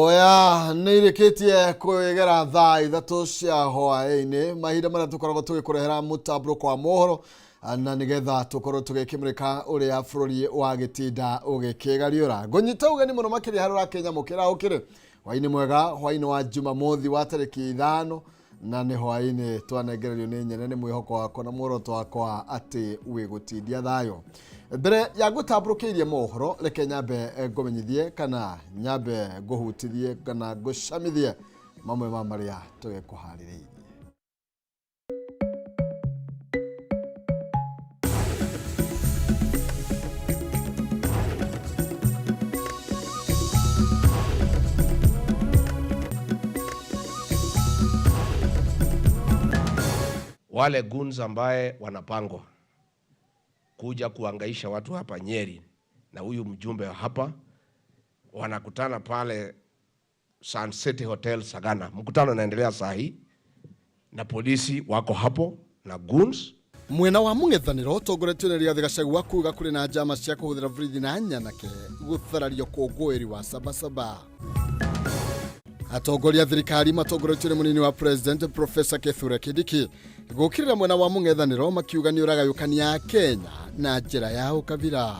Oya nirikitie kwegera thaa ithatu cia hwaini mahinda maria tukoragwo tugikurehera mutabro kwa mohoro na nigetha tukorwo tugikimurika uria bururi wa gitinda ugikigariura ngunyita ugeni muno makiri harura Kenya mukira ukiri hwaini mwega hwaini wa Jumamothi wa tariki 5 na ni hwaini twanengererio ni nyene ni mwihoko wako na muoroto wakwa ati wigutindia thayo mbere ya gutabrukirie mohoro reke nyambe ngomenyithie kana nyambe guhutithie kana gucamithie mamwe ma maria tugikuhaririirie. Wale goons ambaye wanapangwa kuja kuangaisha watu hapa Nyeri na huyu mjumbe hapa wanakutana pale Sun City Hotel Sagana. Mkutano unaendelea saa hii na polisi wako hapo na goons. Mwena wa mung'ethaniro tongoretio ni Rigathi Gachagua kuga kuri na njama cia kuhuthira burithi na nyanake gutharario kungwiri wa Sabasaba. Atongoria thirikari matongoretio ni munini wa President Professor Kithure Kindiki gukirira mwena wa mung'ethaniro makiuga ni uragayukania Kenya na njira ya ukabira.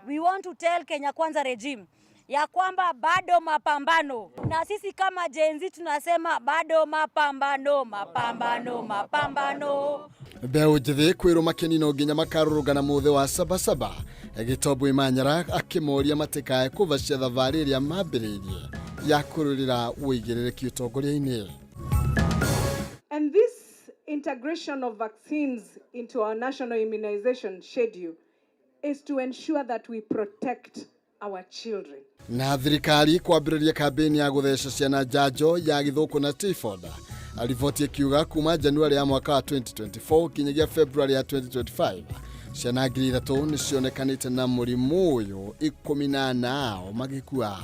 We want to tell Kenya Kwanza regime ya kwamba bado mapambano, na sisi kama Gen Z tunasema bado mapambano. Mbeu njithi kwiru makinino nginya makarurugana muthe wa Sabasaba Gitobu Imanyara akimoria matikae kuvacia thavari iria mambiririe ya kururira uigiririki utongoria-ini. And this integration of vaccines into our national immunization schedule is to ensure that we protect our children. Na thirikari kwambiriria kampeni ya gutheca ciana njanjo ya githuku na typhoid alivoti kiuga kuma Januari ya mwaka wa 2024 kinyagia February ya 2025 ciana 3,000 ni cionekanite na murimu uyu 18 magikua.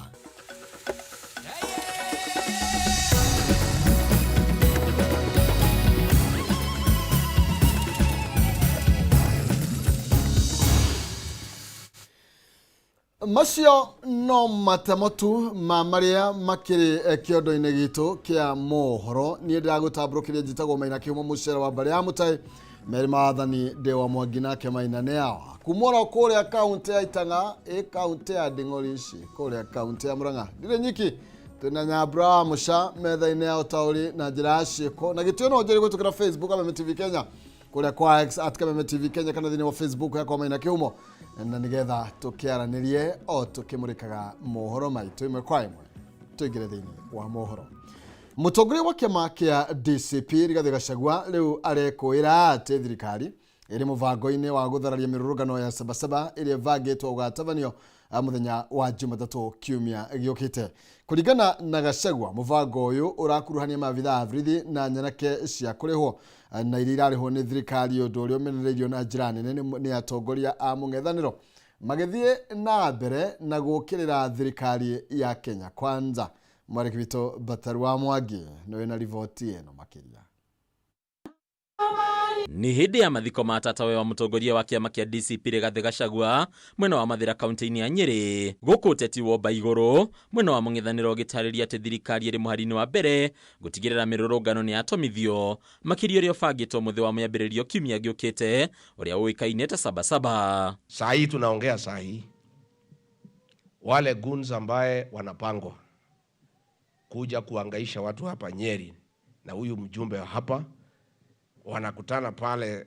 Macio no matamotu ma maria makiri kiondo-ini gitu kia mohoro ni ndiragutabrukiria njitagwo Maina Kihumo mucera wa mbere ya mutai meri maathani Dewa Mwangi nake Maina ni awa kumora kuria kaunti ya Itanga kaunti ya Nding'ori kuria kaunti ya Murang'a ndire nyiki twina Nyambura Musha metha-ini ya utauri na njira ciiko na gitio no njeri gutukira Facebook Kameme TV Kenya kuria kwa X @Kameme TV Kenya kana thini wa Facebook yakwa Maina Kihumo na nigetha tukiaranirie o tukimurikaga mohoro maitu imwe kwa imwe tuigire thini wa mohoro. Mutongoria wa kiama kia DCP Rigathi Gachagua riu arekuira ati thirikari iri muvango-ini wa guthararia mirurungano ya Sabasaba iri vagitwo ugatavanio muthenya wa Jumatatu kiumia giukite. Kuringana na Gachagua muvango uyu urakuruhania mavitha a borithi na nyanake cia kurihwo na iria irarihwo ni thirikari undu uria umenereirio na njira nene ni atongoria a mung'ethaniro magithie na mbere na gukirira thirikari ya Kenya Kwanza. Mwariki wito Bataru wa Mwangi niwe na rivoti eno makiria. Ni hindi ya mathiko matatawe wa mutongoria wa kiama kia DCP Rigathi Gachagua mwena wa Mathira kaunti-ini ya Nyeri guku uteti wo baiguru mwena wa mung'ethaniro gitariria ati thirikari iri muharini wa mbere gutigirira mirurungano ni atomithio makirio rio bangitwo muthi wa mwambiririo kiumia giukite uria uikaine ta Sabasaba. Saa hii tunaongea saa hii wale goons ambaye wanapangwa kuja kuangaisha watu hapa Nyeri na huyu mjumbe hapa wanakutana pale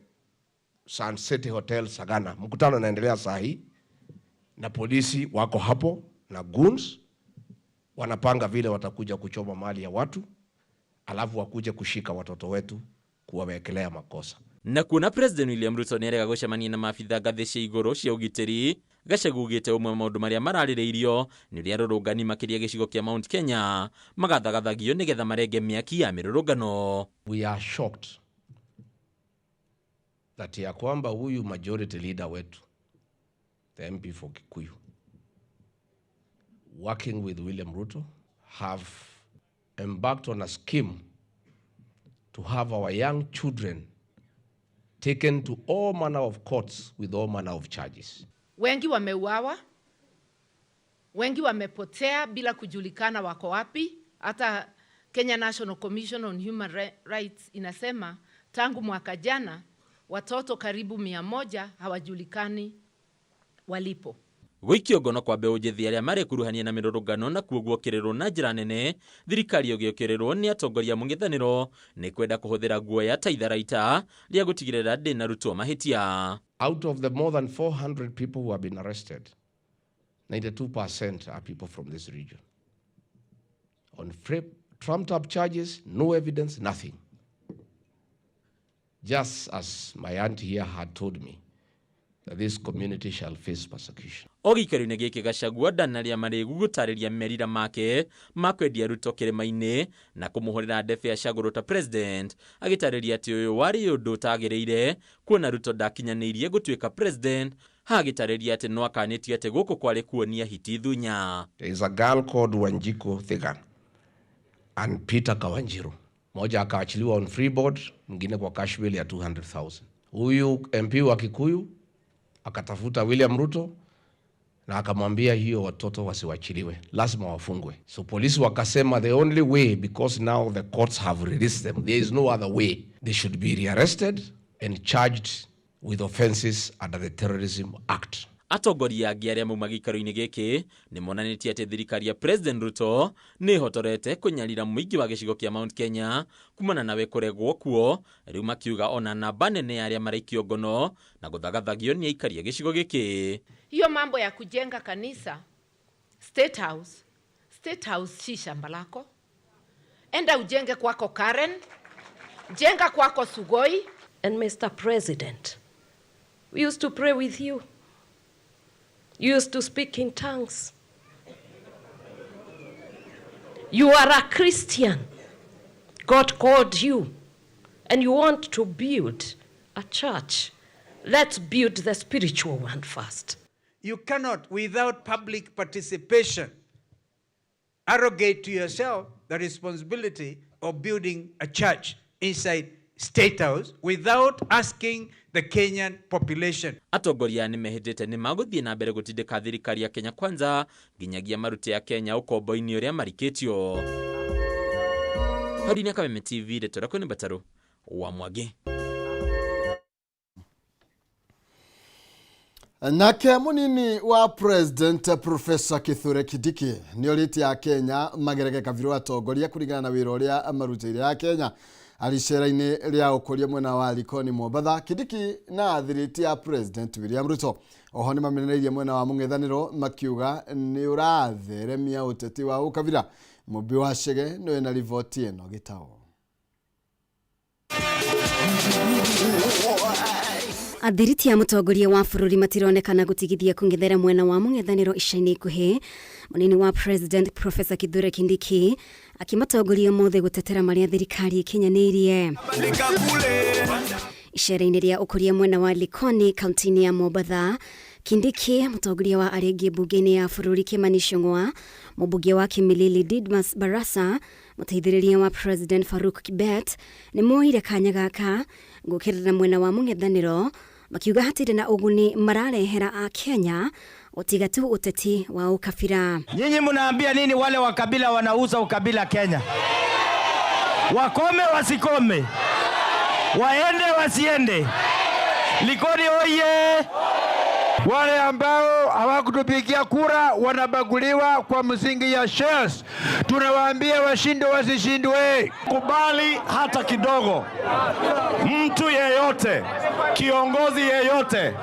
Sun City Hotel Sagana. Mkutano unaendelea saa hii na polisi wako hapo na goons wanapanga vile watakuja kuchoma mali ya watu alafu wakuje kushika watoto wetu kuwawekelea makosa. Na kuna President William Ruto ni arega gucemania na mafitha ngathi cia iguru cia ugitiri Gachagua ugite umwe maundu maria maraririirio ni ria rurungani makiria gicigo kia Mount Kenya magathathagio nigetha marenge miaki ya mirurungano. We are shocked that ya kwamba huyu majority leader wetu the MP for Kikuyu working with William Ruto have embarked on a scheme to have our young children taken to all manner of courts with all manner of charges. Wengi wameuawa, Wengi wamepotea bila kujulikana wako wapi. Hata Kenya National Commission on Human Rights inasema tangu mwaka jana watoto karibu 100 hawajulikani walipo. Gwikio ngono kwa mbeũ njĩthĩ arĩa marekuruhania na mĩrũrũngano na kuoguokererwo na njĩra nene, thirikari ũgĩokererwo nĩ atongoria mũng'ethanĩro nĩ kwenda kũhũthĩra guoya ta itharaita rĩa gũtigĩrĩra ndĩna rutwo mahĩtia. Out of the more than 400 people who have been arrested, 92% are people from this region. On trumped up charges, no evidence, nothing. Just as my aunt here had told me, that this community shall face persecution. Ogikari-inĩ gĩkĩ Gachagua ndanaria marĩgu gũtarĩria merira make ma kwendia Ruto kĩrĩma-inĩ na kũmũhũrĩra ndebe acagũrwo ta president, agĩtarĩria atĩ ũyũ warĩ ũndũ ũtagĩrĩire kuona Ruto ndakinyanĩirie gũtuĩka president, hagĩtarĩria atĩ no akanĩtie atĩ gũkũ kwarĩ kuonia hiti thunya. There is a girl called Wanjiku Thigan and Peter Kawanjiru. Moja akaachiliwa on free board, mwingine kwa cash bail ya 200,000. Huyu MP wa Kikuyu akatafuta William Ruto na akamwambia hiyo watoto wasiwachiliwe, lazima wafungwe. So polisi wakasema the only way, because now the courts have released them, there is no other way, they should be rearrested and charged with offenses under the Terrorism Act. Atongoria angĩ arĩa mauma gĩikaro-inĩ gĩkĩ nĩ monanĩtie atĩ thirikari ya President Ruto nĩ ĩhotorete kũnyarira mũingĩ wa gĩcigo kĩa Mount Kenya kumana nawe kũregwo kuo, rĩu makiuga ona namba nene ya arĩa maraikio ngono na gũthagathagio nĩ aikari a gĩcigo gĩkĩ. Hiyo mambo ya kujenga kanisa, State House si shamba lako. Enda ujenge kwako Karen, jenga kwako Sugoi. And Mr. President, we used to pray with you. You used to speak in tongues. You are a Christian. God called you. And you want to build a church. Let's build the spiritual one first. You cannot, without public participation, arrogate to yourself the responsibility of building a church inside State House without asking the Kenyan population. Atongoria nĩ mehĩtĩte nĩ magũthiĩ na mbere gũtindĩka thirikari ya Kenya Kwanza nginyagia maruti ya Kenya ũkombo-inĩ ũrĩa marikĩtio. Hauri-inĩ Kameme TV ndeto kwĩ Mbataro wa Mwangi. Nake munini wa President Professor Kithure Kindiki nĩ orĩtie ya Kenya magerege kabiru atongoria kũringana na wĩra ũrĩa marutĩire ya Kenya aricera-inĩ rĩa ũkũria mwena wa Likoni Mombatha. Kindiki na thiriti ya President William Ruto oho nĩ mamenereirie mwena wa mũng'ethanĩro makiuga nĩ ũratheremia ũteti wa ũkabira. Mũmbi wa Chege nĩwe na riboti ĩno Gĩtaũ. Athiriti ya mũtongoria wa bũrũri matironekana gũtigithia kũng'ethera mwena wa mũng'ethanĩro ica-inĩ ikuhĩ. Mũnini wa President Professor Kithure Kindiki akimatongoria mothe gũtetera marĩa thirikari ikinyanĩirie. Icera-inĩ rĩa ũkũria mwena wa Likoni kaunti-inĩ ya Mombatha, Kindiki mũtongoria wa arĩa angĩ mbunge-inĩ ya bũrũri Kimani Ichung'wah, mũmbunge wa Kimilili Didmas Barasa, mũteithĩrĩria wa President Faruk Kibet nĩ moire kanya gaka gũkĩrĩra mwena wa mũng'ethanĩro makiuga hatirĩ na ũguni mararehera a Kenya ũtiga tu ũteti wa ukabira. Nyinyi mnaambia nini wale wa kabila wanauza ukabila Kenya? Wakome wasikome, waende wasiende, Likoni oye! Wale ambao hawakutupigia kura wanabaguliwa kwa msingi ya shares. Tunawaambia washinde wasishindwe. Kubali hata kidogo mtu yeyote, kiongozi yeyote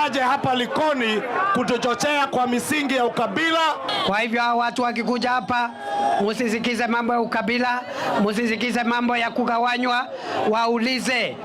aje hapa Likoni kutuchochea kwa misingi ya ukabila. Kwa hivyo watu wakikuja hapa, musisikize mambo ya ukabila, musisikize mambo ya kugawanywa, waulize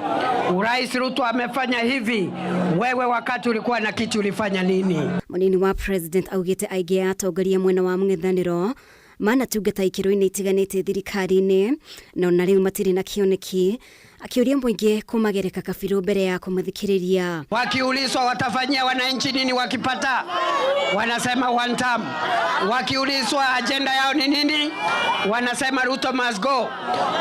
Rais Ruto amefanya hivi, wewe wakati ulikuwa na kitu ulifanya nini? Munini wa President augite aingĩ atongoria mwena wa mũng'ethanĩro manatungata ikĩro-inĩ itiganĩte thirikari-inĩ na ona rĩu matirĩ na kĩoneki akiuria mwingi kumagereka kabiru mbere ya kumuthikiriria. Wakiulizwa watafanyia wananchi nini wakipata, wanasema one term. Wakiulizwa agenda yao ni nini, wanasema Ruto must go.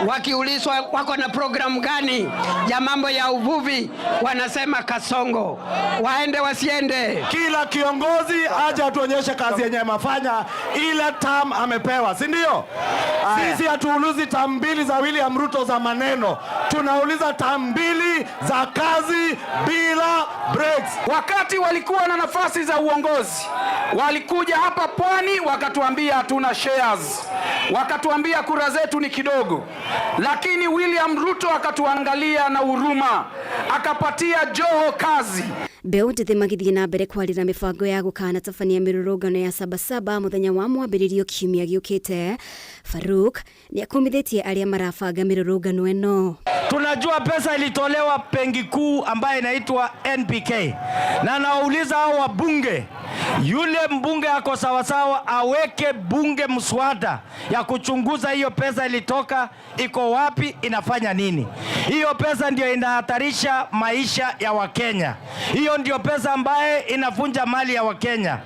Wakiulizwa wako na program gani ya mambo ya uvuvi, wanasema Kasongo. Waende wasiende, kila kiongozi aje atuonyeshe kazi yenye mafanya ile term amepewa, si ndio? Sisi hatuulizi term mbili za William Ruto za maneno, tunauliza term mbili za kazi bila breaks. Wakati walikuwa na nafasi za uongozi, walikuja hapa Pwani wakatuambia hatuna shares, wakatuambia kura zetu ni kidogo, lakini William Ruto akatuangalia na huruma, akapatia Joho kazi. Mbeu ndithi magithie na mbere kwarira mibango ya gukana tabania mirurungano ya Sabasaba muthenya wa mwambiririo kiumia giukite. Faruk ni akumithitie aria marabanga mirurungano eno. Tunajua pesa ilitolewa benki kuu ambayo inaitwa NPK, na nauliza hao wabunge, yule mbunge ako sawasawa aweke bunge mswada ya kuchunguza hiyo pesa ilitoka, iko wapi, inafanya nini. Hiyo pesa ndio inahatarisha maisha ya Wakenya. Hiyo ndio pesa ambaye inavunja mali ya Wakenya.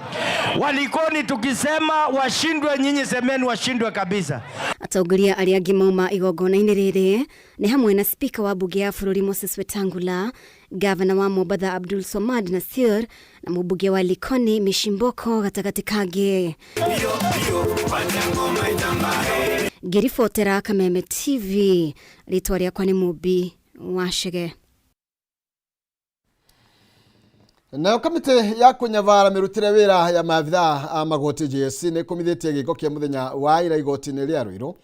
Walikoni tukisema washindwe, nyinyi semeni washindwe kabisa. Atongoria aria angi mauma igongona-ini riri ni hamwe na spika wa bunge ya bururi Moses Wetangula, gavana wa Mombasa Abdul Somad Nasir na mubunge wa Likoni Mishimboko gatagati kage. Girifotera Kameme TV, ritwa riakwa ni Mubi Wachege. Na kamite ya kunyavara mirutire wira ya maabitha a magoti JSC ni kumithitie giko kia muthenya wa ira igoti-ini ria Ruiru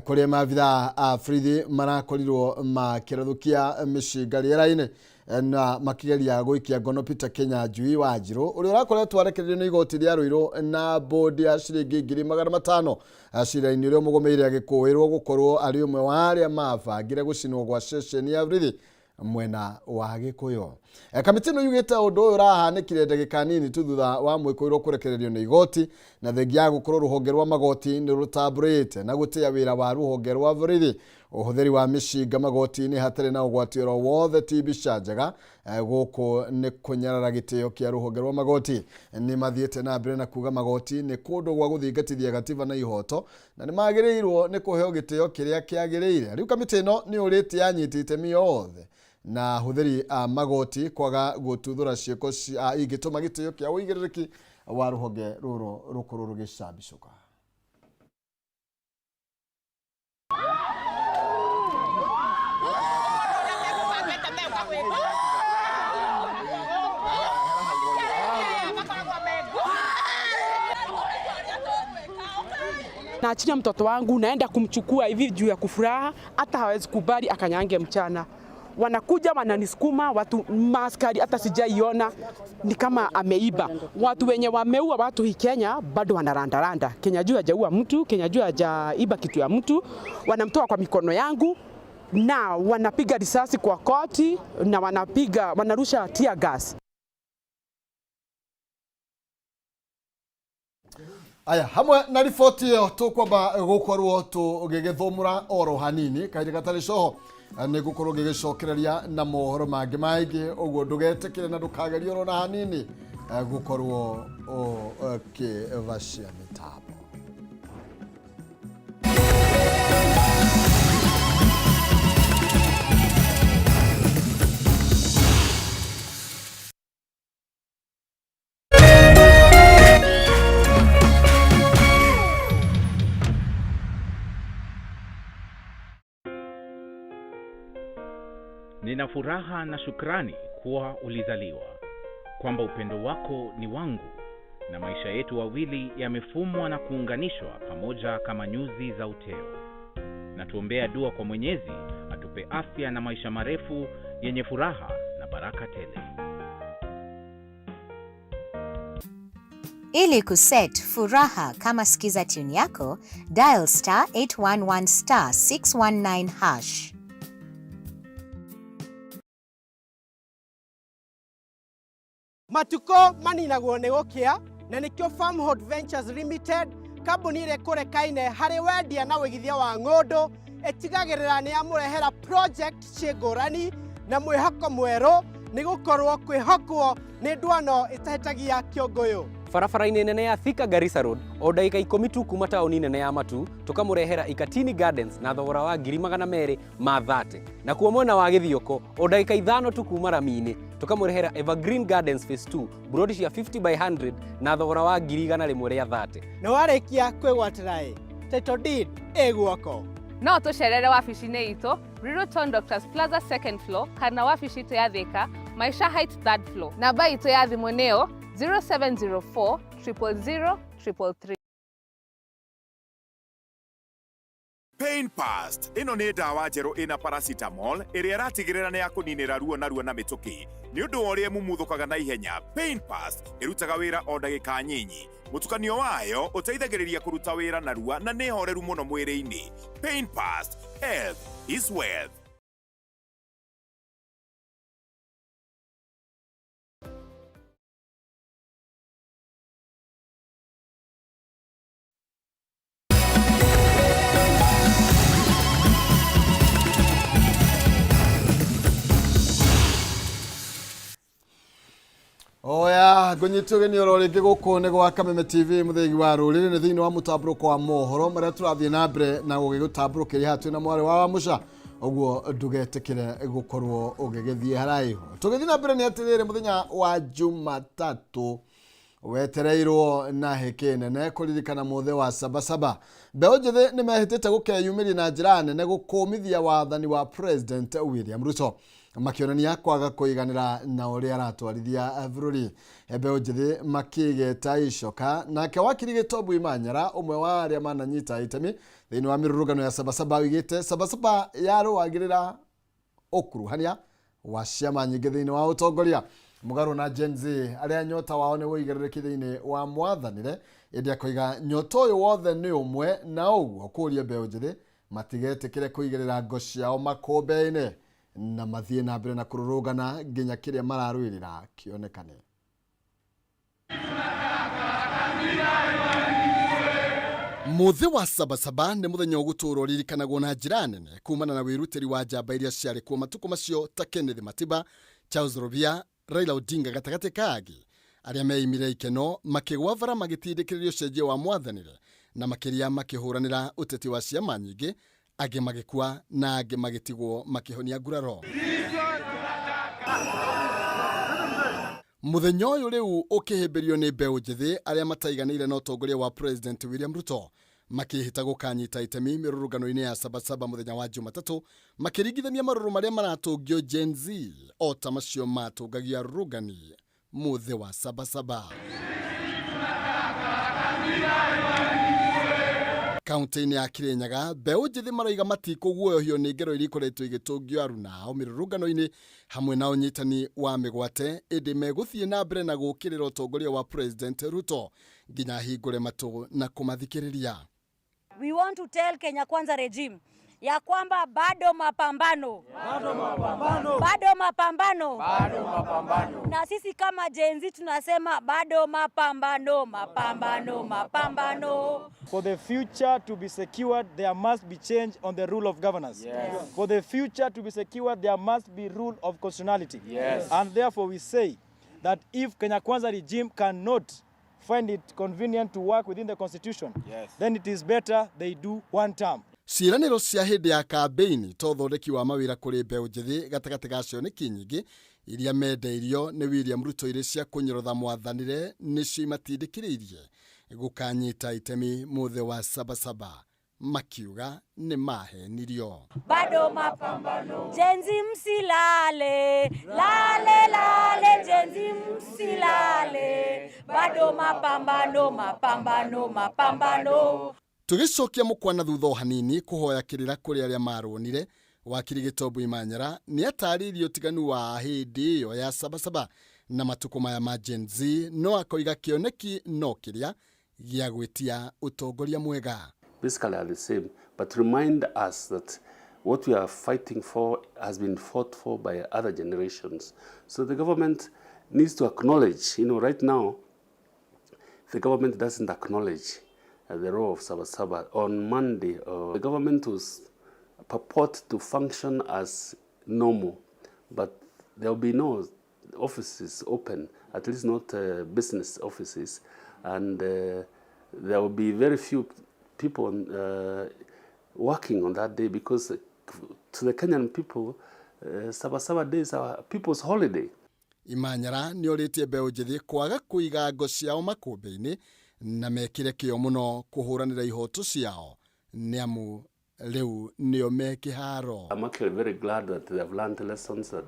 kuria maabitha a borithi marakorirwo makirathukia mishinga riera-ini na makigeria guikia ngono Peter Kenya Njui Wanjiru uria urakoretwo arekererio ni igoti ria Ruiru na bodi ya ciringi 500,000 cira-ini uria mugomeire agikuirwo gukorwo ari umwe wa aria mabangire gucinwo gwa session ya borithi mwena wa Gikuyu. Kamiti no yugite undu uyu urahanikire ndagika nini tu thutha wa mwikoirwo kurekererio ni igoti na thengia gukorwo ruhonge rwa magoti ni rutaburite na gutia wira wa ruhonge rwa borithi. Uhuthiri wa mishinga magoti-ini hatari na ugwatiro wothe tibisha njega guku ni kunyarara gitio kia ruhonge rwa magoti. Ni mathiete na mbere na kuga magoti ni kundu gwa guthingatithia gatiba na ihoto na ni magirirwo ni kuheo gitio kiria kiagiriire. Riu kamiti ino ni uriti yanyitite miyothe na huthiri magoti kwaga gututhura cieko igituma gitio kia uigiririki wa ruhonge ruru rukuru rugicabicuka. Naachilia mtoto wangu naenda kumchukua hivi juu ya kufuraha, hata hawezi kubali akanyange mchana. Wanakuja wananisukuma watu maskari, hata sijaiona, ni kama ameiba. Watu wenye wameua watu hii Kenya bado wanarandaranda. Kenya juu hajaua mtu, Kenya juu hajaiba kitu ya mtu. Wanamtoa kwa mikono yangu na wanapiga risasi kwa koti na wanarusha tear gas. Aya, hamwe na ripoti iyo tukwamba gukorwo tugigithomura oro hanini kairi gatari coho ni gukorwo gigicokereria na mohoro mangi maingi uguo ndugetekire na ndukagerio oro na hanini gukorwo kivacia mitambo. Nina furaha na shukrani kuwa ulizaliwa, kwamba upendo wako ni wangu, na maisha yetu wawili yamefumwa na kuunganishwa pamoja kama nyuzi za uteo. Na tuombea dua kwa Mwenyezi atupe afya na maisha marefu yenye furaha na baraka tele. Ili kuset furaha kama sikiza tune yako, dial *811 *619#. Matuko maninagwo nĩ gũkĩa na nĩkĩo Farmhold Ventures Limited, kambuni ĩrĩa kũrekaine harĩ wendia na wĩigithia wa ng'ũndũ itigagirira ni amurehera project cigurani na mwihoko mwero ni gukorwo kwihokwo ni ndwano itahitagia kiongoyo. Barabara-inĩ nene ya Thika Garissa Road o ndagika 10 tu kuma taũni nene ya Matu tukamurehera Ikatini Gardens na thogora wa 230 na kuo mwena wa Githioko o ndagika 5 tu kuma Rami-inĩ tukamurehera Evergreen Gardens Phase 2 brodi cia 50/100 na thogora wa 130. Na warikia kwigwatira title deed guoko. No tucerere wabici-inĩ itũ Riruton Doctors Plaza 2nd floor kana wabici itũ ya Thika Maisha Heights 3rd floor. Namba itũ ya thimũ nĩyo 0704 000 333. Pain Past ino nĩ ndawa njerũ ina paracetamol ĩrĩa ĩratigĩrĩra nĩ ya kũninĩra ruo na mĩtũkĩ nĩ ũndũ wa ũrĩa mumuthũkaga na ihenya. Pain Past ĩrutaga wĩra o ndagĩka nyinyi. Mũtukanio wayo ũteithagĩrĩria kũruta wĩra narua na nĩ horeru mũno mwĩrĩ-inĩ. Pain Past, health is wealth. Oya ngonyitugeni ororingi guku ni gwa Kameme TV muthegi wa ruriri ni thiini wa mutamburuko wa mohoro maria turathie na mbere na gugigutamburukiria hatu na mwari wa Musa oguo ndugetikire gukorwo ugigithie haraihu tugithie na mbere ni atirire muthenya wa Jumatatu wetereirwo na heke nene kuririkana muthe wa Sabasaba mbeũ njĩthĩ ni mehitite gukeyumiria na njĩra nene gukumithia wathani wa President William Ruto makionania kwaga kuiganira na uria aratwarithia bũrũri. Mbeũ njĩthĩ makigeta icoka nake wakiri Gĩtombu Imanyara umwe wa aria mananyita itemi thiini wa mirurugano ya Sabasaba wigite Sabasaba yarũagĩrĩra ũkuruhania wa ciama nyingĩ thiini wa utongoria mugaru na Gen Z aria nyota wao ni wĩigĩrĩrĩki thiini wa mwathanire ĩndĩ akoiga nyota ũyũ wothe ni umwe na ũguo kũria mbeũ njĩthĩ matigetikire kuigĩrĩra ngo ciao makũmbĩ-inĩ na mathie na mbere na kururugana nginya kiria mararwirira kionekane. Muthe wa Sabasaba ni muthenya ũgũtũũrwo ririkanagwo na njĩra nene kumana na wĩrutĩri wa njamba iria ciarĩ kuo matukũ macio ta Kennedy Matiba, Charles Robia, Raila Odinga gatagatĩ ka angĩ arĩa meimire ikeno makĩgwa bara magĩtindĩkĩrĩria ũcenjia wa mwathanĩre na makĩria makĩhũranĩra ũteti wa ciama nyingĩ angĩ magĩkua na angĩ magĩtigwo makĩhonia nguraro. Muthenya ũyũ rĩu ũkĩhĩmbĩrio nĩ mbeũ njĩthĩ arĩa mataiganĩire na ũtongoria wa President William Ruto makĩhĩta gũkanyita itemi mĩrũrũngano-inĩ ya Sabasaba muthenya wa Jumatatu makĩringithania marũrũ marĩa maratũngio Gen Z o ta macio matũngagia rũrũngani muthe wa Sabasaba. Kaunti-inĩ ya Kirinyaga mbeũ njĩthĩ maraiga matikũguoyohio nĩ ngero iria ikoretwo igĩtũngio aruna ao mĩrũrũngano-inĩ hamwe na ũnyitani wa mĩgwate ĩndĩ megũthiĩ na mbere na gũkĩrĩra ũtongoria wa President Ruto nginya hingũre matũ na kũmathikĩrĩria. We want to tell Kenya Kwanza regime ya kwamba bado mapambano. Na sisi kama Gen Z tunasema bado mapambano. For the future to be secured, there must be change on the rule of governance. Yes. For the future to be secured, there must be rule of constitutionality. Yes. And therefore we say that if Kenya Kwanza regime cannot find it convenient to work within the constitution, yes, then it is better they do one term. Ciĩranĩro cia hĩndĩ ya kambĩini to ũthondeki wa mawĩra kũrĩ mbeũ njĩthĩ gatagatĩ ga cioneki nyingĩ iria mendeirio nĩ William Ruto irĩ cia kũnyũrũtha mwathanĩre nĩcio imatindĩkĩrĩirie gũkanyita itemi muthe wa Sabasaba makiuga nĩ mahenirio. Bado mapambano. Gen Z msilale, lale Gen Z msilale. Bado mapambano. Tugicokia mukwana thutha hanini kuhoya kirira kuri aria maronire wakiri Gĩtombu Imanyara ni ataririo tiganu wa hindi iyo ya Sabasaba na matuko maya ma Gen Z no akoiga kioneki no kiria gia gwitia utongoria mwega. Basically are the same, but remind us that what we are fighting for has been fought for by other generations. So the government needs to acknowledge, right now the government doesn't acknowledge the role of Sabasaba. On Monday, the government was purport to function as normal, but there will be no offices open, at least not business offices, and there will be very few people working on that day, because to the Kenyan people, Sabasaba days are people's holiday. Imanyara ni oritie mbeũ njĩthĩ kwaga kũiga ngo ciao makũmbĩ-inĩ na mekire kĩo mũno kũhũranĩra ihoto ciao nĩamu rĩu nĩo me kĩharo. I'm actually very glad that they have learned lessons that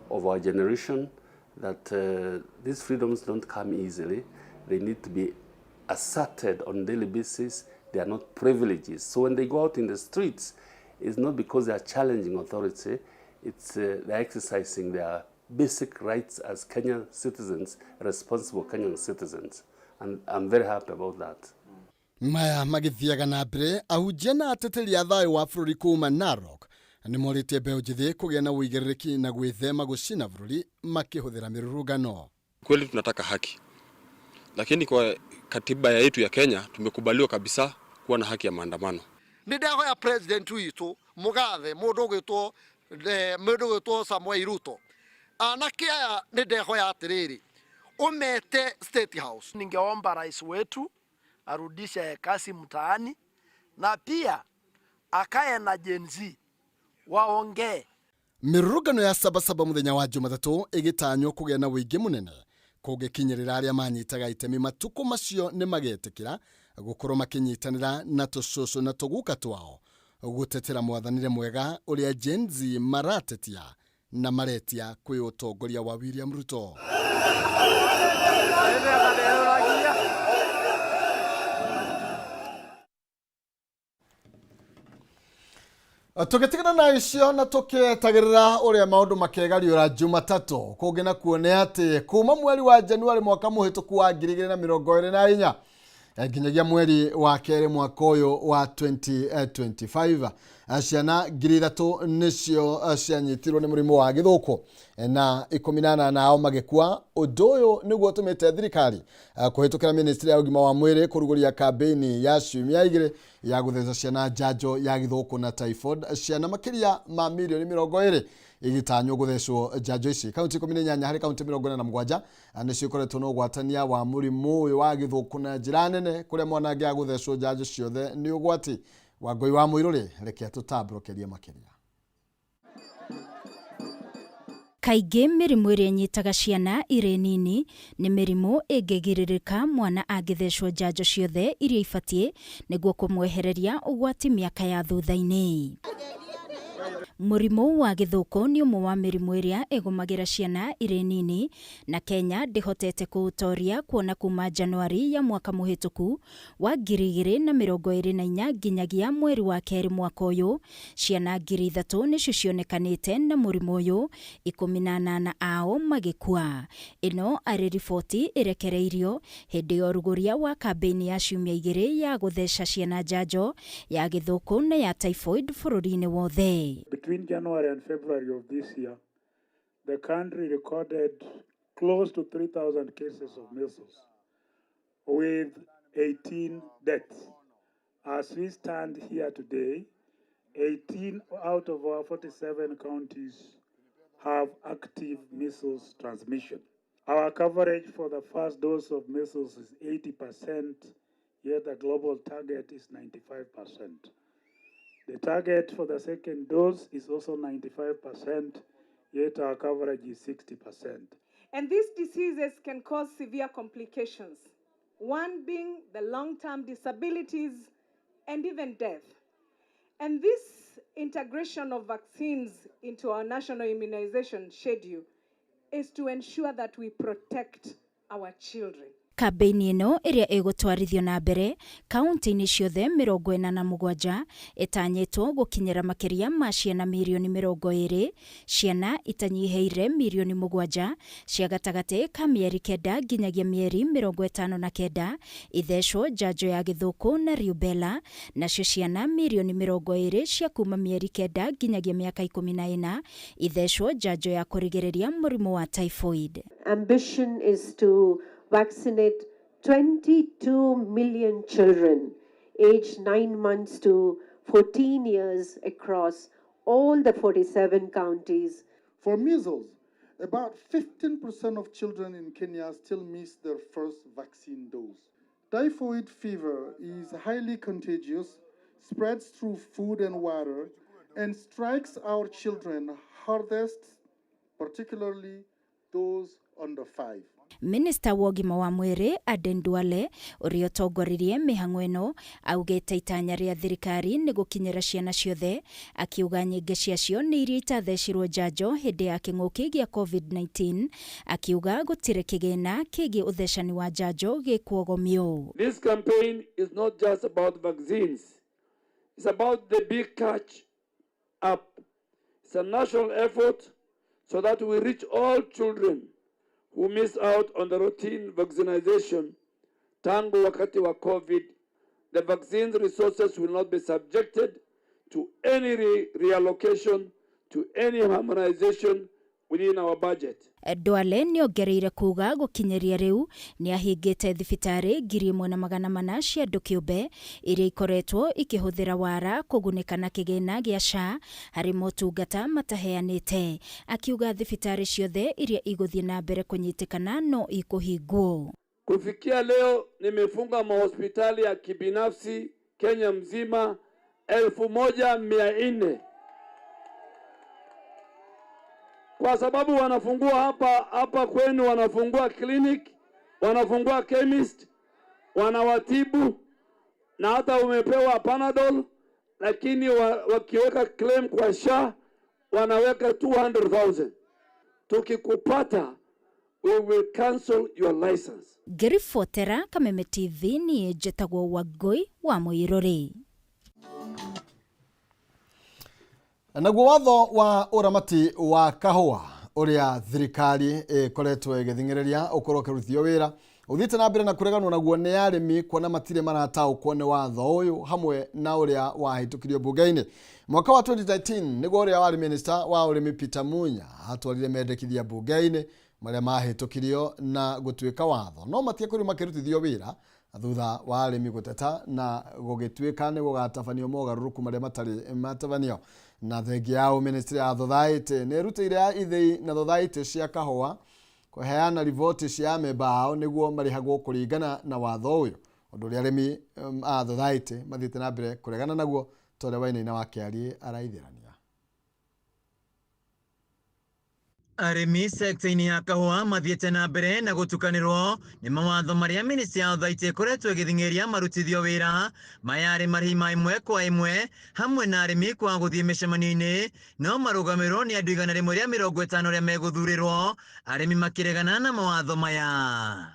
of our generation, that these freedoms don't come easily. They need to be asserted on a daily basis. They are not privileges. So when they go out in the streets, it's not because they are challenging authority, it's they're exercising their basic rights as Kenyan citizens, responsible Kenyan citizens. And I'm very happy about that. Maya magithiaga na mbere ahunjia na ateteri a thayũ wa bũrũri kuuma Narok nĩ morĩtie mbeũ njĩthĩ kũgĩa na ũigĩrĩrĩki na gwĩthema gũcina bũrũri makĩhũthĩra mĩrũrũngano. Kweli tunataka haki, lakini kwa katiba yetu ya Kenya tumekubaliwa kabisa kuwa na haki ya maandamano. Nĩndahoya president witũ mũgathe mũndũ gwĩtwo Samuel Ruto anake aya nĩndahoya atĩrĩrĩ umete State House. Ningeomba rais wetu arudishe kasi mtaani na pia akae na Gen Z waongee. Mĩrũrũngano ya Sabasaba mũthenya wa Jumatatu ĩgĩtanywo kũgĩa na ũingĩ mũnene kũngĩkinyĩrĩra arĩa manyitaga itemi matukũ macio nĩ magetĩkĩra gũkorwo makinyitanĩra na tũcũcũ na tũguka twao gũtetera mwathanĩre mwega ũrĩa Gen Z maratetia na maretia kwĩ ũtongoria wa William Ruto. Tugetigana na icio na tuketagirira uria maundu makegariura Jumatatu kugina kuone ati kuma mweri wa Januari mwaka muhituku wa 2024 nginyagia mweri wa keri mwaka uyu wa 2025 ciana 3,000 nicio cianyitirwo ni murimu wa githuku na 18 nao magikua. Undu uyu niguo tumite thirikari kuhitukira ministry ya ugima wa mwiri kuruguria kampeni ya ciumia 2 ya gutheca ciana njanjo ya githuku na typhoid. Ciana makiria ma milioni 20 igitanywo guthecwo njanjo ici. Kaunti 18 hari kaunti 47 nicio ikoretwo na ugwatania wa murimu uyu wa githuku na njira nene kuria mwana angia guthecwo njanjo ciothe ni ugwati. Wangui wa Muiruri reke tutabrokeria makiria. Kaingĩ mĩrimũ ĩrĩa ĩnyitaga ciana irĩ nini nĩ mĩrimũ ĩngĩgirĩrĩka mwana angĩthecwo njanjo ciothe iria ibatiĩ nĩguo kũmwehereria ũgwati mĩaka ya thutha-inĩ. Mũrimũ wa gĩthũkũ nĩ ũmwe wa mĩrimũ ĩrĩa ĩgũmagĩra ciana irĩ nini na Kenya ndĩhotete kũũtoria kuona kuma Januari ya mwaka mũhĩtũku wa 2024 nginyagia mweri wa keri mwaka ũyũ ciana 3,000 nĩcio cionekanĩte na mũrimũ ũyũ, 18 ao magĩkua. Ĩno arĩ riboti ĩrekereirio hĩndĩ ya ũrugũria wa kampeni ya ciumia 2 ya gũtheca ciana njanjo ya gĩthũkũ na ya typhoid bũrũri-inĩ wothe. Between January and February of this year, the country recorded close to 3,000 cases of measles, with 18 deaths. As we stand here today, 18 out of our 47 counties have active measles transmission. Our coverage for the first dose of measles is 80%, yet the global target is 95%. The target for the second dose is also 95%, yet our coverage is 60%. And these diseases can cause severe complications, one being the long-term disabilities and even death. And this integration of vaccines into our national immunization schedule is to ensure that we protect our children. Kampeni ĩno ĩrĩa ĩgũtwarithio na mbere kaunti-inĩ ciothe 47 ĩtanyĩtwo gũkinyĩra makĩria ma ciana milioni 20, ciana itanyiheire milioni 7 cia gatagatĩ ka mĩeri 9 nginyagia mĩeri 59 ithecwo njanjo ya gĩthũkũ na rubella, nacio ciana milioni 20 cia kuma mĩeri 9 nginyagia mĩaka 14 ithecwo njanjo ya kũrigĩrĩria mũrimũ wa typhoid. Ambition is to vaccinate 22 million children aged 9 months to 14 years across all the 47 counties. For measles, about 15% of children in Kenya still miss their first vaccine dose. Typhoid fever is highly contagious, spreads through food and water, and strikes our children hardest, particularly those under 5. Minister wa ũgima wa mwĩrĩ Aden Duale ũrĩa ũtongoririe mĩhang'o ĩno augĩte itanya rĩa thirikari nĩ gũkinyĩra ciana ciothe, akiuga nyingĩ ciacio nĩ iria itathecirwo njanjo hĩndĩ ya kĩng'ũki gĩa COVID-19, akiuga gũtirĩ kĩgĩna kĩgiĩ ũthecani wa njanjo gĩkuogomio. This campaign is not just about vaccines. It's about the big catch up. It's a national effort so that we reach all children who miss out on the routine vaccination. Tangu wakati wa COVID, the vaccine resources will not be subjected to any reallocation, to any harmonization within our budget. Duale nĩ ongereire kuga gũkinyĩria rĩu nĩ ahingĩte thibitarĩ 1,400 cia andũ kĩũmbe iria ikoretwo ikĩhũthĩra wara kũgunĩka na kĩgĩna gĩa SHA harĩ motungata mataheanĩte, akiuga thibitarĩ ciothe iria igũthiĩ na mbere kũnyitĩkana no ikũhingwo. Kufikia leo nimefunga mahospitali ya kibinafsi Kenya mzima 1,400 kwa sababu wanafungua hapa kwenu, wanafungua clinic, wanafungua chemist, wanawatibu na hata umepewa Panadol, lakini wakiweka claim kwa SHA wanaweka 200,000. Tukikupata, we will cancel your license. Ngĩribotera Kameme TV niĩ njĩtagwo Wangui wa Mũirũrĩ. Naguo watho wa uramati wa kahua uria thirikari ikoretwo igithing'ĩrĩria ukorwo ũkĩrutithio wĩra uthiĩte na mbere na kũreganwo naguo nĩ arĩmi kuona matirĩ marataũkwo nĩ watho ũyũ hamwe na ũrĩa wahĩtũkirio mbunge-inĩ. Mwaka wa 2019 nĩguo ũrĩa warĩ minister wa ũrĩmi Peter Munya atwarire mendekithia mbunge-inĩ marĩa mahĩtũkirio na gũtuĩka watho, no matiakorirwo makĩrutithio wĩra thutha wa arĩmi gũteta na gũgĩtuĩka nĩ gũgatabanio mogarũrũku marĩa matarĩ matabanio. Na thengia ya ministry ya thothaitĩ nĩ ĩrutĩire ithĩi na thothaitĩ cia kahũa kũheana riboti cia memba ao nĩguo marĩhagwo kũringana na watho ũyũ, ũndũ ũrĩa arĩmi a thothaitĩ mathiĩte na mbere kũregana naguo tondũ Wainaina wa Kĩarĩ araithĩrania. Arĩmi sekta-inĩ ya kahũa mathiĩte na mbere na gũtukanĩrwo nĩ mawatho marĩa ministry ya thothaitĩ ĩkoretwo ĩgĩthing'ĩria marutithio wĩra, mayarĩ marĩhi ma ĩmwe kwa ĩmwe hamwe na arĩmi kwa gũthiĩ mĩcemanio-inĩ, no marũgamĩrĩrwo nĩ andũ 150 arĩa megũthurĩrwo, arĩmi makĩregana na mawatho maya.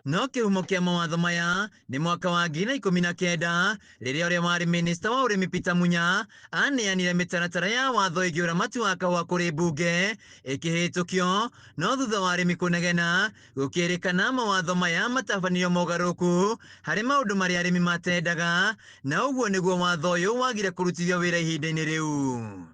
No kĩhumo kĩa mawatho maya nĩ mwaka wa 2019 rĩrĩa ũrĩa warĩ minister wa ũrĩmi Peter Munya aneanire mĩtaratara ya watho ĩgiĩ ũramati wa kahũa kũrĩ mbunge ĩkĩhĩtũkio, no thutha wa arĩmi kũnegena gũkĩrĩkana mawatho maya matabanĩrio mogarũrũku harĩ maũndũ marĩa arĩmi matendaga, na ũguo nĩguo watho ũyũ wagire kũrutithio wĩra ihinda-inĩ rĩu.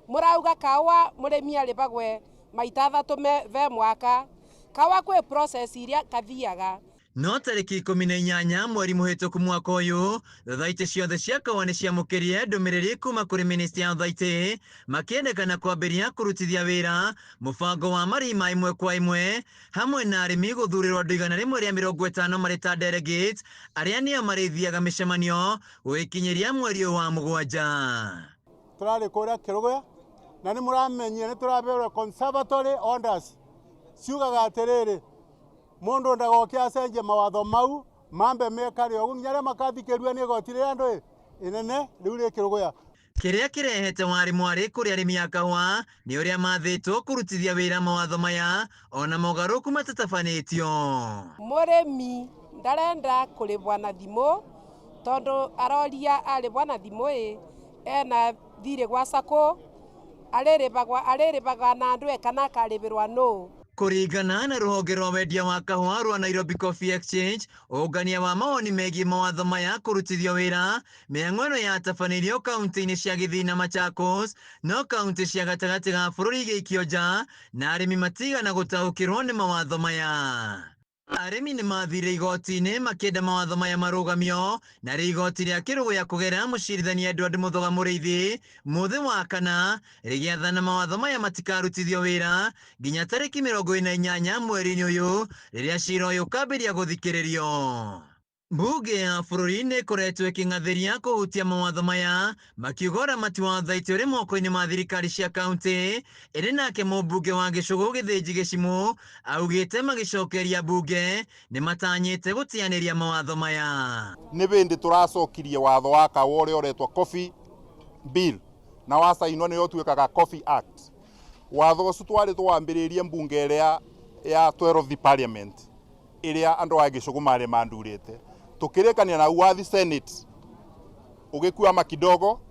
Mũrauga kahũa mũrĩmi arĩhagwo maita 3 ve mwaka, kawa kwĩ process iria kathiaga. No tarĩki 18 mweri mũhĩtũku mwaka ũyũ, thothaitĩ ciothe cia kahũa nĩ ciamũkĩrire ndũmĩrĩri kuma kũrĩ ministry ya thothaitĩ makĩendekana kwambĩrĩria kũrutithia wĩra mũbango wa marĩhi ma ĩmwe kwa ĩmwe hamwe na arĩmi gũthurĩrwo andũ 150 marĩ ta delegate arĩa nĩo marĩthiaga mĩcemanio gũgĩkinyĩria mweri wa 7. Tũrarĩ kũrĩa Kĩrũgũya na nĩ mũramenyire nĩ tũrabeerwo conservatory orders ciugaga atĩrĩrĩ, mũndũ ndagoke acenjie mawatho mau mambe mekare ũguo nginya arĩa makathikĩrua nĩ igoti rĩa andũ inene rĩu rĩ Kĩrũgũya. Kĩrĩa kĩrehete wari mwarĩ kũrĩ arĩmi a kahũa nĩ ũrĩa mathĩtwo kũrutithia wĩra mawatho maya ona mogarũrũku matatabanĩtio. Mũrĩmi ndarenda kũrĩhwo na thimũ tondũ aroria arĩhwo na thimũ ena thirĩ gwa sacco arĩrĩhaga na andũ kana akarĩhĩrwo nũ. Kũringana na rũhonge rwa wendia wa kahũa rwa Nairobi Coffee Exchange, ũngania wa mawoni megiĩ mawatho maya kũrutithio wĩra, mĩhang'o ĩno yatabanĩirio kaunti-inĩ cia Gĩthii na Machakos, no kaunti cia gatagatĩ ga bũrũri igĩikio nja na arĩmi matigana gũtaũkĩrwo nĩ mawatho maya. Arĩmi nĩ mathire igoti-inĩ makĩenda mawatho maya marũgamio na igoti rĩa kĩrũgũya kũgerera mũcirithania Edward Mũthoga Mũrĩithi mũthĩ wa kana rĩgĩathana mawatho maya matikarutithio wĩra nginya tarĩki 28 mweri-inĩ ũyũ rĩrĩa cira ũyũ ũkambĩrĩria gũthikĩrĩrio. Mbunge ya bũrũri nĩ ĩkoretwo ĩkĩng'athĩria kũhutia mawatho maya makiuga ũramati wa thaitĩ ũrĩ moko-inĩ ma thirikari cia kaunti. Ĩrĩ nake mũmbunge wa Gĩcũgũ Gĩthĩnji Gĩcimũ augĩte magĩcokeria mbunge nĩ matanyĩte gũteanĩria mawatho maya. Nĩ bĩndĩ tũracokirie watho wa kawa ũrĩa ũretwo Coffee Bill na wacainwo nĩyo tuĩkaga Coffee Act. Watho ũcio twarĩ twambĩrĩrie mbunge ĩrĩa ya 12th Parliament ĩrĩa andũ a Gĩcũgũ marĩ mandurĩte. Tukirikania na wathi Senate ugikuama kidogo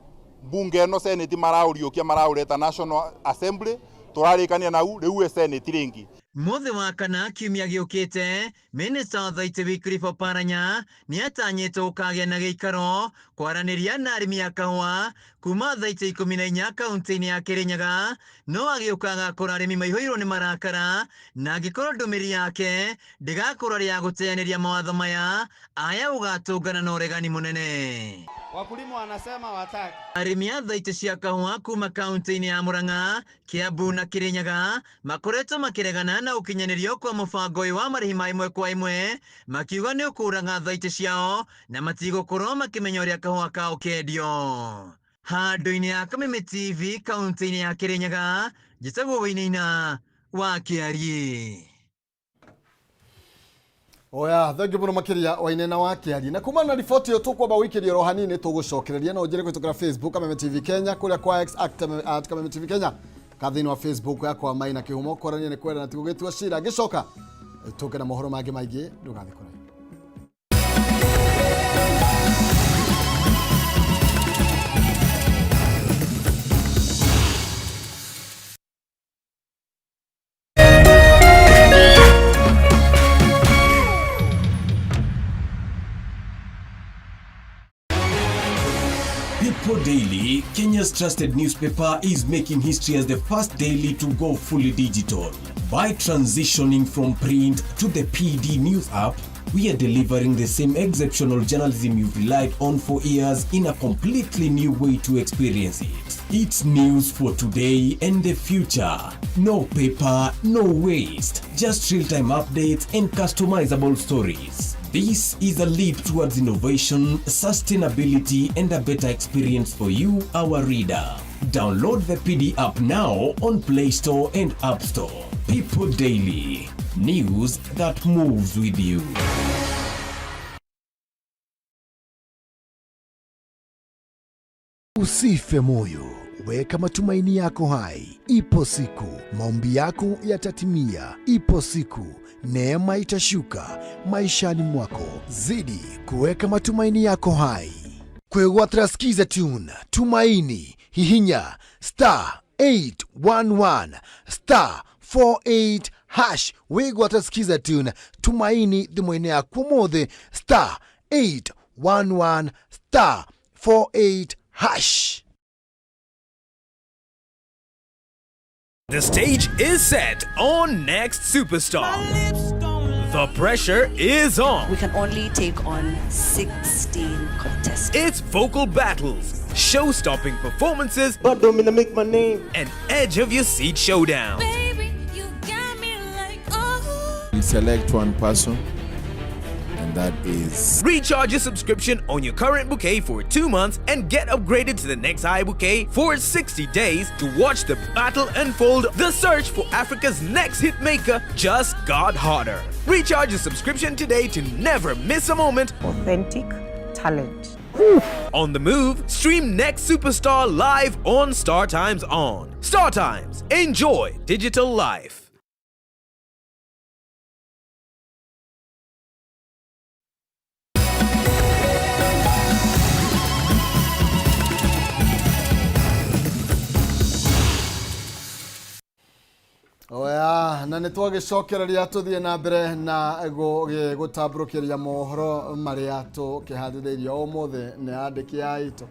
bunge no Senate marauriukia maraureta National Assembly turarikania na riu Senate ringi. Mũthĩ wa kana kiumia gĩũkĩte Minister wa Thaitĩ Wycliffe Oparanya nĩ atanyĩte gũkagĩa na gĩikaro kwaranĩria na arĩmi a kahũa kuma thaitĩ 14 kaunti-inĩ ya Kĩrĩnyaga, no agĩũka agakora arĩmi maihũirwo nĩ marakara na angĩkorwo ndũmĩrĩri yake ndĩgakorwo ya gũteanĩria mawatho maya aya ũgatũngana na ũregani mũnene. Wakulima wanasema wataki. Arĩmi a thaitĩ cia kahũa kuma kaunti-inĩ ya Murang'a, Kiambu na Kĩrĩnyaga makoretwo makĩregana na ũkinyanĩrio kwa mũbango ũyũ wa marĩhi ma ĩmwe kwa ĩmwe, makiuga nĩ ũkũraga thaitĩ ciao na matigũkorwo makĩmenya ũrĩa kahũa kao kendio. Handũ-inĩ ya Kameme TV kaunti-inĩ ya Kĩrĩnyaga, njĩtagwo Wainaina wa Kĩarie. Oya, thengiũ mũno makĩria Wainaina wa Kĩarie. Na kuma na riboti ĩyo tũkwamba gũikĩria oro hanini tũgũcokereria no njĩre kũhĩtũkĩra Facebook Kameme TV Kenya, kũrĩa kwa X at Kameme TV Kenya, kathĩinĩ wa Facebook yakwa Maina Kĩhumo, kũrania nĩ kwenda na tigũgĩtua cira gĩcoka tũke na mohoro mangĩ maingĩ ndũgathiĩ kũraya. People Daily, Kenya's trusted newspaper, is making history as the first daily to go fully digital. By transitioning from print to the PD News app, we are delivering the same exceptional journalism you've relied on for years in a completely new way to experience it. It's news for today and the future. No paper, no waste. Just real-time updates and customizable stories. This is a leap towards innovation, sustainability, and a better experience for you, our reader. Download the PD app now on Play Store and App Store. People Daily. News that moves with you. Usife moyo, weka matumaini yako hai. Ipo siku maombi yako yatatimia. Ipo siku neema itashuka maishani mwako. Zidi kuweka matumaini yako hai. Kwegwatira skiza tune tumaini hihinya *811 *48# wegwatira skiza tune tumaini thimũ-inĩ yaku ũmũthĩ *811 *48#. The stage is set on Next Superstar. The pressure is on. We can only take on 16 contestants. It's vocal battles, show-stopping performances, but don't mean to make my name, an edge of your seat showdown. Baby, you got me like, oh. You select one person, and that is... Recharge your subscription on your current bouquet for 2 months and get upgraded to the next high bouquet for 60 days to watch the battle unfold. The search for Africa's next hit maker just got hotter. Recharge your subscription today to never miss a moment. Authentic talent. On the move, stream Next Superstar live on Star Times On. Star Times. Enjoy digital life. Oya, na nĩtwagĩcokereria tũthiĩ na mbere na gũtambũrũkĩria mohoro marĩa tũkĩharĩrĩirie ũmũthĩ nĩ andĩki aitũ.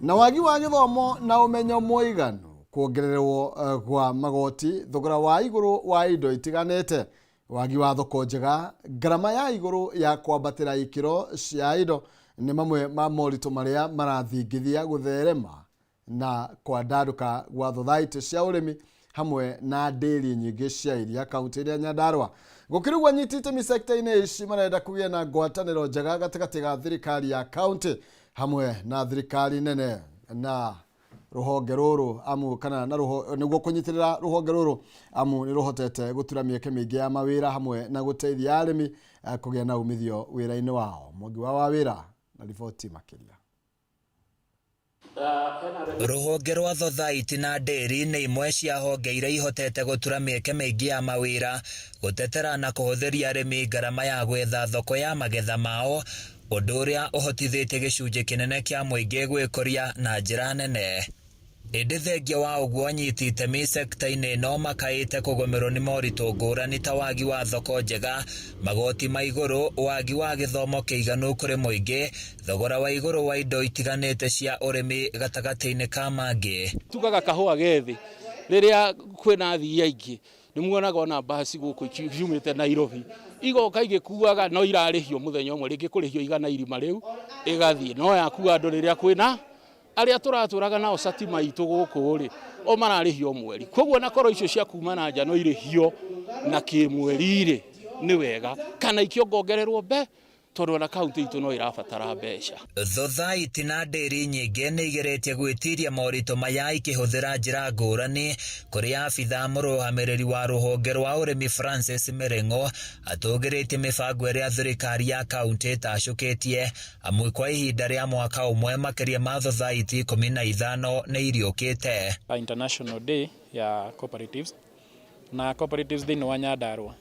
Na wagi wa gĩthomo na ũmenyo mũiganu kuongererwo gwa magoti thogora wa igũrũ wa indo itiganĩte wagi wa thoko njega, ngarama ya iguru ya kwambatira ikiro cia indo ni mamwe ma moritũ marĩa marathingithia gũtherema na kwandaruka gwa thothaitĩ cia ũrĩmi hamwe na ndĩri nyingĩ cia iria kaunti ya Nyandarua. Gũkĩrĩguo anyiti itemi sector-inĩ ici marenda kũgĩa na ngwatanĩro njega gatagatĩ ga thirikari ya kaunti hamwe na thirikari nene na ruhonge ruru amu kana na niguo kunyitirira ruhonge ruru amu ni ruhotete gutura mieke mingi ya mawira hamwe na guteithia arimi kugia na umithio wira-ini wao. Mwangi wa wawira na riboti makiria. Ruhonge rwa thothaiti na ndĩri nĩ imwe cia honge iria ihotete gutura mieke mingi ya mawira gutetera na kuhuthiria arimi ngarama ya gwetha thoko ya magetha mao, ũndũ ũrĩa ũhotithĩtie gĩcunjĩ kĩnene kĩa mũingĩ gwĩkũria na njĩra nene. Ĩndĩ thengia wa ũguo anyiti itemi sector-inĩ ĩno makaĩte kũgũmĩrwo nĩ moritũ ngũrani ta wagi wa thoko njega, magoti ma igũrũ, wagi wa gĩthomo kĩiganu kũrĩ mũingĩ, thogora wa igũrũ wa indo itiganĩte cia ũrĩmi gatagatĩ-inĩ ka mangĩ. Tugaga kahũa gethi rĩrĩa kwĩna athii aingĩ nĩmuonaga ona basi gũkũ ciumĩte Nairobi igoka igĩkuaga no irarĩhio mũthenya ũmwe, rĩngĩ kũrĩhio igana irima rĩu ĩgathiĩ, no yakua andũ rĩrĩa kwĩna arĩa tũratũraga nao satima itũ gũkũ rĩ o mararĩhio mweri. Koguo na koro icio cia kuma na nja no irĩhio na kĩmweri rĩ nĩ wega kana ikĩongongererwo tondũ na kaunti itũ no irabatara mbeca. Thothaiti na ndĩri nyingĩ nĩ igeretie gwĩtiria moritũ maya ikĩhũthĩra njĩra ngũrani, kũrĩ abitha mũrũgamĩrĩri wa rũhonge rwa ũrĩmi Francis Mirengo atũgĩrĩtie mĩbango ĩrĩa thirikari ya kaunti ĩtacũkĩtie amwe kwa ihinda rĩa mwaka ũmwe makĩria ma thothaiti 15 nĩ iriũkĩte. International Day ya cooperatives na cooperatives thĩinĩ wa Nyandarua.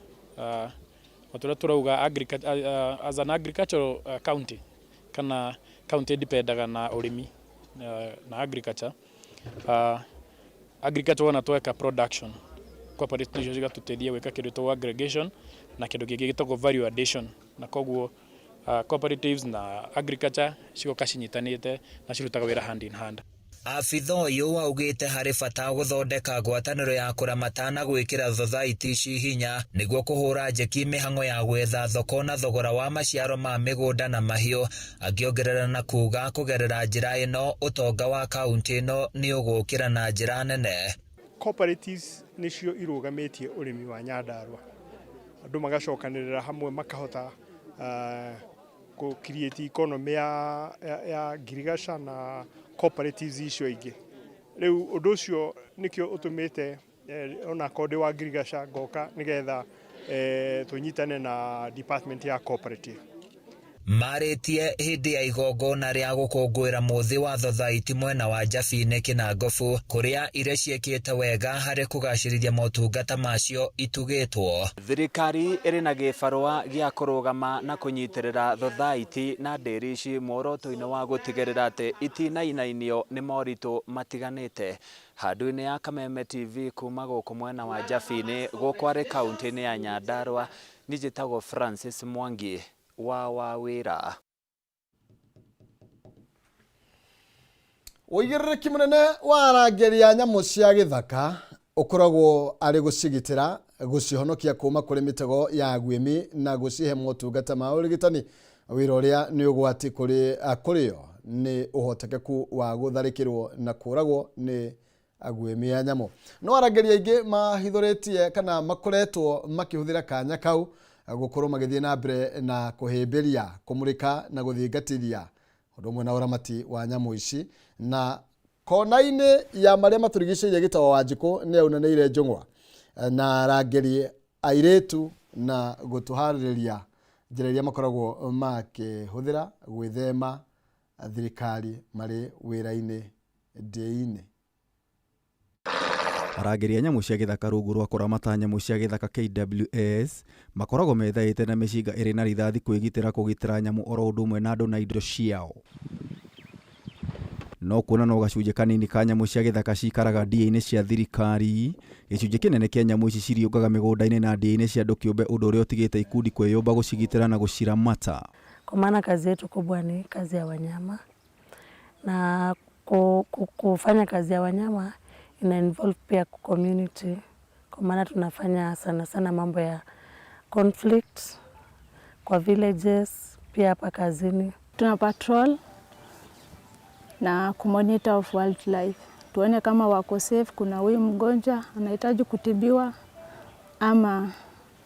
Watura turauga as an agricultural county kana county dipendaga na urimi na agriculture. Agriculture wana tuweka production cooperative nĩcio cigatuteithia gwĩka kĩndũ gĩtagwo aggregation na kĩndũ kĩngĩ gĩtagwo value addition, na koguo cooperatives na agriculture cigoka cinyitanĩte na cirutaga wĩra hand in hand. Abitha ũyũ augĩte harĩ bata gũthondeka ngwatanĩro ya kũramata na gwĩkĩra thothaiti ici hinya nĩguo kũhũra njeki mĩhang'o ya gwetha thoko na thogora wa maciaro ma mĩgũnda na mahiũ, akĩongerera na kuga kũgerera njĩra ĩno ũtonga wa kaunti ĩno nĩ ũgũkĩra na njĩra nene. Cooperatives nĩcio irũgamĩtie ũrĩmi wa Nyandarua, andũ magacokanĩrĩra hamwe makahota create economy ya ngirigaca na cooperatives icio ingĩ. Rĩu ũndũ ũcio nĩkĩo ũtũmĩte ona konde wa ngirigaca ngoka nĩgetha tũnyitane na department ya cooperative. Marĩtie hĩndĩ ya igongona rĩa gũkũngũĩra mũthĩ wa thothaiti mwena wa Njabine Kinangofu, kũrĩa iria ciĩkĩte wega harĩ kũgacĩrithia motungata macio itugĩtwo. Thirikari ĩrĩ na gĩbarũa gĩa kũrũgama na kũnyitĩrĩra thothaiti na ndĩri ici muoroto-inĩ wa gũtigĩrĩra atĩ itinainainio nĩ moritũ matiganĩte. Handũ-inĩ ya Kameme TV kuma gũkũ mwena wa Njabine gũkũ arĩ kaunti-inĩ ya Nyandarua, nĩnjĩtagwo Francis Mwangi wa wawira. Ũigĩrĩrĩki mũnene wa arangĩri a nyamũ cia gĩthaka ũkoragwo arĩ gũcigitĩra, gũcihonokia kuma kũrĩ mĩtego ya aguĩmi na gũcihe motungata ma ũrigitani, wĩra ũrĩa nĩ ũgwati kũrĩo nĩ ũhotekeku wa gũtharĩkĩrwo na kũragwo nĩ aguĩmi a nyamũ. No arangĩri aingĩ mahithũrĩtie kana makoretwo makĩhũthĩra kanya kau gũkorwo magĩthiĩ na mbere na kũhĩmbĩria, kũmũrĩka na gũthingatithia ũndũ ũmwe na ũramati wa nyamũ ici, na kona-inĩ ya marĩa matũrigicĩirie gĩtawa Wanjikũ nĩ aunanĩire njũng'wa na arangĩri airĩtu na gũtũharĩrĩria njĩra iria makoragwo makĩhũthĩra gwĩthema thirikari marĩ wĩra-inĩ ndĩ-inĩ. Arangĩri a nyamũ cia gĩthaka rungu rwa kũramata nyamũ cia gĩthaka KWS makoragwo methaĩte na mĩcinga ĩrĩ na rithathi kũgitĩra nyamũ oro ũndũ ũmwe na andũ na indo ciao. No kuona no gacunjĩ kanini ka nyamũ cia gĩthaka cikaraga ndĩa-inĩ cia thirikari, gĩcunjĩ kĩnene kĩa nyamũ ici ciriũngaga mĩgũnda-inĩ na ndĩa-inĩ cia andũ kĩũmbe, ũndũ ũrĩa ũtigĩte ikundi kwĩyũmba gũcigitĩra na gũciramata. Kwa maana kazi yetu kubwa ni kazi ya wanyama, na kufanya kazi ya wanyama ina involve pia community, kwa maana tunafanya sana mambo ya conflict kwa villages, pia hapa kazini. Tuna patrol na kumonitor of wildlife. Tuone kama wako safe, kuna huyu mgonjwa anahitaji kutibiwa ama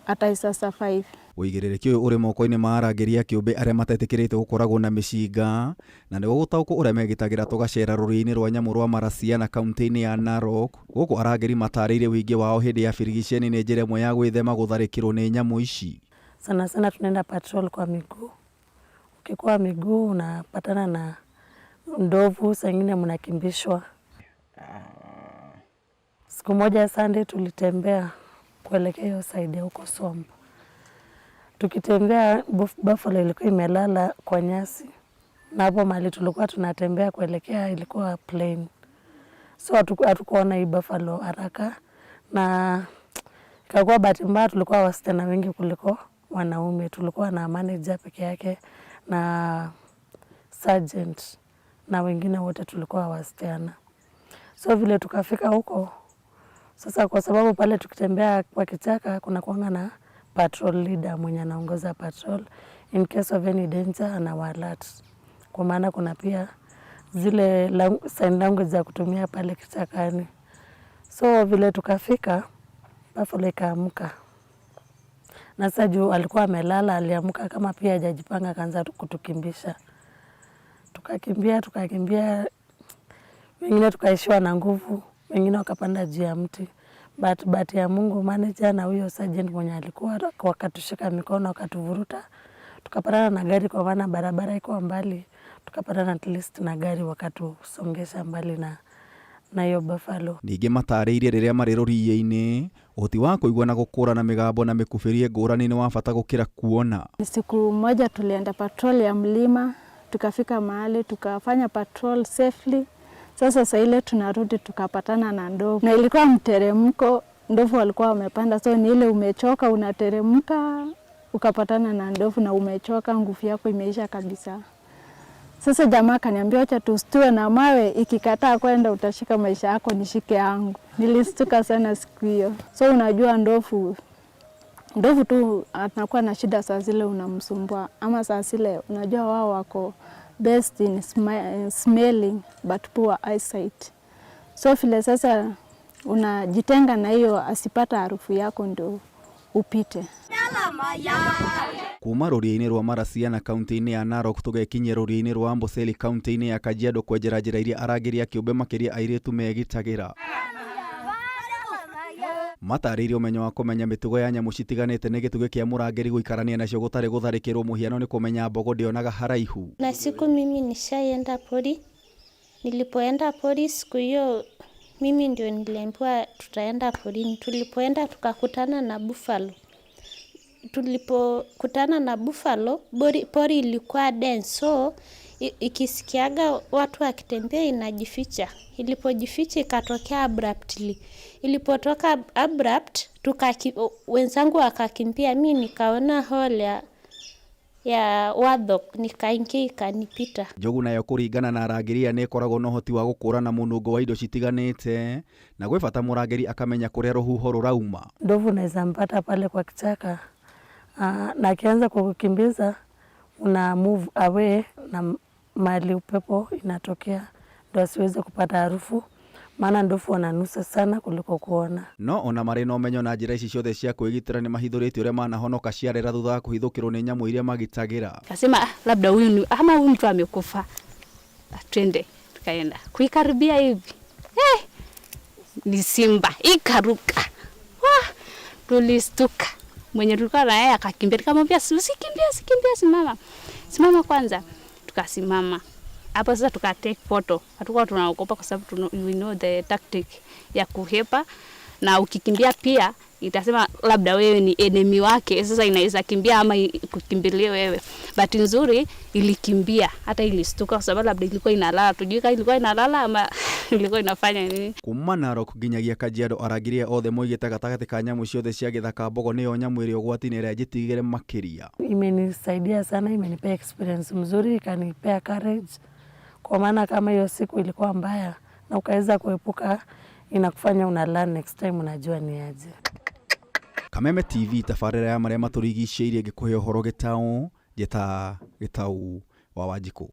ataisa survive. Uigĩrĩrĩki ũyũ ũrĩ moko-inĩ ma arangĩri a kĩũmbe arĩa matetĩkĩrĩte gũkoragwo na mĩcinga na nĩguo gũtaũkwo ũrĩa megitagĩra tũgacera rũrĩrĩ-inĩ rwa nyamũ rwa Maracia na kaunti-inĩ ya Narok. Gũkũ arangĩri matarĩirie wĩingĩ wao hĩndĩ ya birigiceni nĩ njĩra ĩmwe ya gwĩthema gũtharĩkĩrwo nĩ nyamũ ici. Sana sana tunaenda patrol kwa miguu. Ukikuwa miguu unapatana na ndovu, saa ingine mnakimbishwa. Siku moja Sunday tulitembea kuelekea hiyo side ya huko Sombo. Tukitembea buffalo ilikuwa imelala kwa nyasi. Na hapo mahali tulikuwa tunatembea kuelekea ilikuwa plain. So hatukuona hii buffalo haraka na ikakuwa bahati mbaya tulikuwa wasichana wengi kuliko wanaume. Tulikuwa na manager peke yake na sergeant na wengine wote tulikuwa wasichana. So vile tukafika huko sasa, kwa sababu pale tukitembea kwa kichaka kuna kuanga na patrol leader mwenye anaongoza patrol, in case of any danger ana alert. Kwa maana kuna pia zile sign language za kutumia pale kichakani. So vile tukafika buffalo ikaamka. Na sasa juu alikuwa amelala, aliamka kama pia hajajipanga, akaanza kutukimbisha. Tukakimbia, wengine tukaishiwa na nguvu, wengine wakapanda juu ya mti. But ya Mungu, manager na huyo sergeant mwenye alikuwa wakatushika mikono, wakatuvuruta. Tukapatana na gari kwa maana barabara iko mbali. Tukapatana at least na gari wakatusongesha mbali na hiyo buffalo. Ningĩ matarĩirie rĩrĩa marĩ rũriĩ-inĩ ũhoti wa kũigua na gũkũrana mĩgambo na mĩkubirie ngũrani nĩ wa bata gũkĩra kuona. Siku moja tulienda patrol ya mlima, tukafika mahali tukafanya patrol safely. Sasa ile tunarudi tukapatana na ndovu. Na ilikuwa mteremko, ndovu walikuwa wamepanda. So ni ile umechoka unateremka ukapatana na ndovu na umechoka, nguvu yako imeisha kabisa. Sasa jamaa kaniambia acha tustue na mawe, ikikataa kwenda utashika maisha yako nishike yangu. Nilistuka sana siku hiyo. So unajua ndovu tu anakuwa na shida saa zile unamsumbua, ama saa zile unajua wao wako best in smelling but poor eyesight. So vile sasa unajitenga na hiyo asipata harufu yako ndio upite. Kuma rũriĩ-inĩ rwa Maracia na kaunti-inĩ ya Narok tũgekinyia rũriĩ-inĩ rwa Amboseli kaunti-inĩ ya Kajiado kwenjera njĩra iria arangĩri a kĩũmbe makĩria airĩtu megitagĩra. Matarĩirie ũmenyo wa kũmenya mĩtugo ya nyamũ citiganĩte nĩ gĩtugĩ kĩa mũrangĩri gũikarania nacio gũtarĩ gũtharĩkĩrwo. Mũhiano nĩ kũmenya mbogo ndionaga haraihu. Na siku mimi nishaenda pori. Nilipoenda pori siku hiyo mimi ndio niliambiwa tutaenda porini. Tulipoenda tukakutana na buffalo. Tulipokutana na buffalo, pori ilikuwa dense, so ikisikiaga watu wakitembea inajificha. Ilipojificha ikatokea abruptly. Ilipotoka abrupt, wenzangu wakakimbia, mimi nikaona hole ya wadhok, nikaingia ikanipita. Njogu nayo kũringana na arangĩri nĩ ĩkoragwo na ũhoti wa gũkũrana mũnungo wa indo citiganĩte na gwĩ bata mũrangĩri akamenya kũrĩa rũhuho rũrauma. Ndovu unaweza mpata pale kwa kichaka na akianza kukukimbiza una move away na mali upepo inatokea ndio asiweze kupata harufu, maana ndovu wananusa sana kuliko kuona. No ona marĩ na ũmenyo na njĩra ici ciothe cia kwĩgitĩra nĩ mahithũrĩtie ũrĩa manahonoka ciarera thutha wa kũhithũkĩrwo nĩ nyamũ iria magitagĩra. Kasema labda huyu mtu amekufa, twende. Tukaenda kuikaribia hivi, ni simba ikaruka. Tulistuka. Mwenye tulikuwa na yeye akakimbia, nikamwambia usikimbie, simama kwanza. Tukasimama. Hapo sasa tukatake photo. Hatukuwa tunaogopa kwa sababu we know the tactic ya kuhepa, na ukikimbia pia itasema labda wewe ni enemy wake, sasa inaweza kimbia ama kukimbilie wewe. But nzuri ilikimbia, hata ilistuka kwa sababu labda ilikuwa inalala. Tujui kama ilikuwa inalala ama ilikuwa inafanya nini. Kuma Narok nginyagia Kajiado arangĩri othe moigĩte gatagatĩ ka nyamũ ciothe cia gĩthaka mbogo nĩyo nyamũ ĩrĩa ũgwati-inĩ ĩrĩa njitigĩre makĩria. Imenisaidia sana, imenipea experience mzuri, ikanipea courage. Kwa maana kama hiyo siku ilikuwa mbaya na ukaweza kuepuka, inakufanya una learn next time, unajua ni aje. Kameme TV tabarĩra ya marĩa matũrigicĩirie ngĩkũhe ũhoro gĩtaũ njeta gĩtaũ wa Wanjikũ.